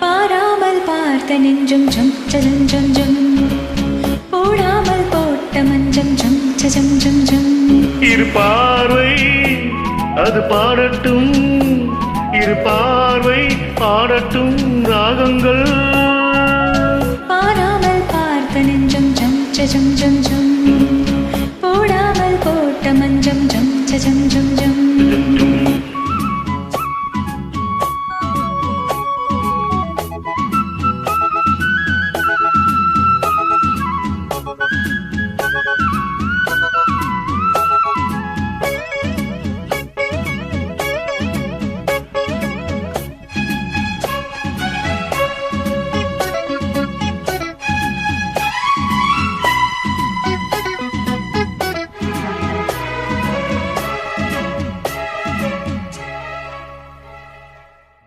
பாராமல் பார்த்த நெஞ்சம் ஜம் ஜம் ஜம் ஜம் போடாமல் போட்ட மஞ்சம் ஜம் ஜம் ஜம் ஜம் இரு பார்வை அது பாடட்டும், இரு பார்வை பாடட்டும் ராகங்கள். பாராமல் பார்த்த நெஞ்சம் ஜம் ஜம் ஜம் ஜம் போடாமல் போட்ட மஞ்சம் ஜம் ஜம் ஜம் ஜம்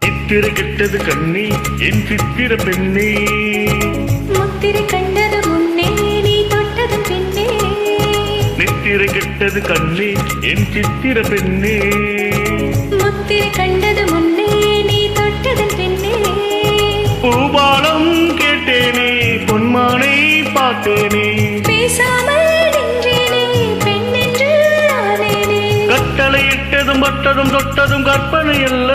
நித்திரை கெட்டது கண்ணி என் சித்திர பெண்ணே, முத்திரை கண்டது முன்னே நீ தொட்டது பின்னே. நித்திரை கெட்டது கண்ணி என் சித்திர பெண்ணே, முத்திரை கண்டது முன்னே நீ தொட்டது பின்னே. பூபாலம் கேட்டேனே பொன்மானை பார்த்தேனே, பேசாமல் நின்றேனே பெண்ணென்று ஆனேனே. கட்டளையிட்டதும் பட்டதும் தொட்டதும் கற்பனை அல்ல,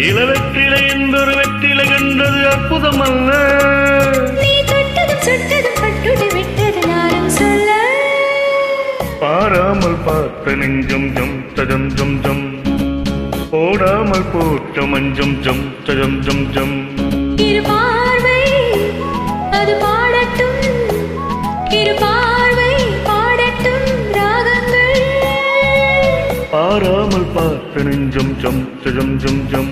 இளவெற்றிலை என்பொரு வெற்றிலை கண்டது அற்புதம் அல்ல. நீ தொட்டதும் சுட்டதும் பட்டுடு விட்டது நானும் சொல்ல. பாராமல் பார்த்த நெஞ்சம் ஜம் ஜம் ஜம் ஜம் போடாமல் போட்ட மஞ்சம் ஜம் ஜம் ஜம் ஜம். இரு பார்வை அது பாடட்டும், இரு பார்வை பாடட்டும் ராகங்கள். பாராமல் பார்த்த நெஞ்சம் ஜம் ஜம் ஜம் ஜம்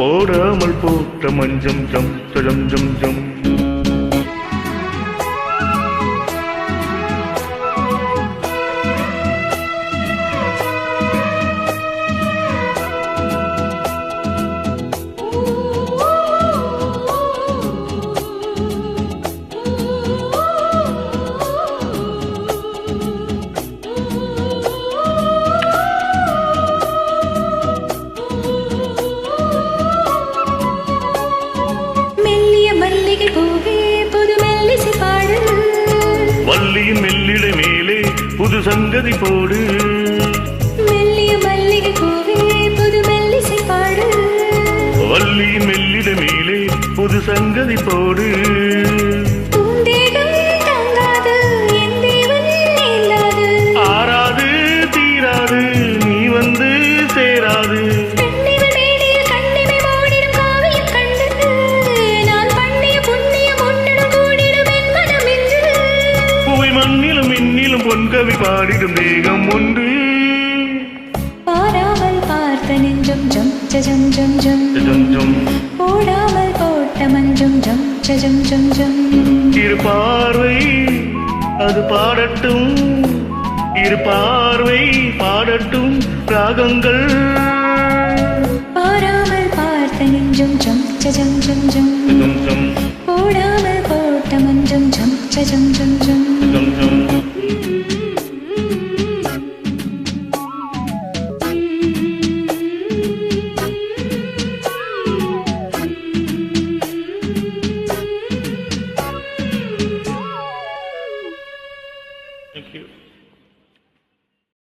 போடாமல் போட்ட மஞ்சம் ஜம் ஜம் ஜம் ஜம். வள்ளியின் மெல்லிடை மேலே புது சங்கதி போடு, மெல்லிய மல்லிகை பூவே புது மெல்லிசை பாடு. வள்ளியின் மெல்லிடை மேலே புது சங்கதி போடு. பூந்தேகம் தங்காது என் தேவன் இல்லாது, ஆறாது தீராது நீ வந்து சேராது. பெண்ணிமை மேடையில் கண்ணிமை மூடிடும் காவியம் கண்டு நான் பண்ணிய புண்ணியம் உன்னுடன் கூடிடும் என் மனம் என்று. புவை மண்ணிலும் மின்னிலும் பொன்கவி பாடிடும் தேகம் ஒன்று. பாராமல் பார்த்த நெஞ்சம் ஜம் ஜம் ஜம் ஜம் ஜம் ஜம் போடாமல் போட்ட மஞ்சம் ஜம் ஜம் ஜம் ஜம். இரு பார்வை அது பாடட்டும், இரு பார்வை பாடட்டும் ராகங்கள். பாராமல் பார்த்த நெஞ்சம் ஜம் ஜம் ஜம் ஜம் ஜம் ஜம் போடாமல் போட்ட மஞ்சம் ஜம் ஜம் ஜம் ஜம். ஜம் ஜம்.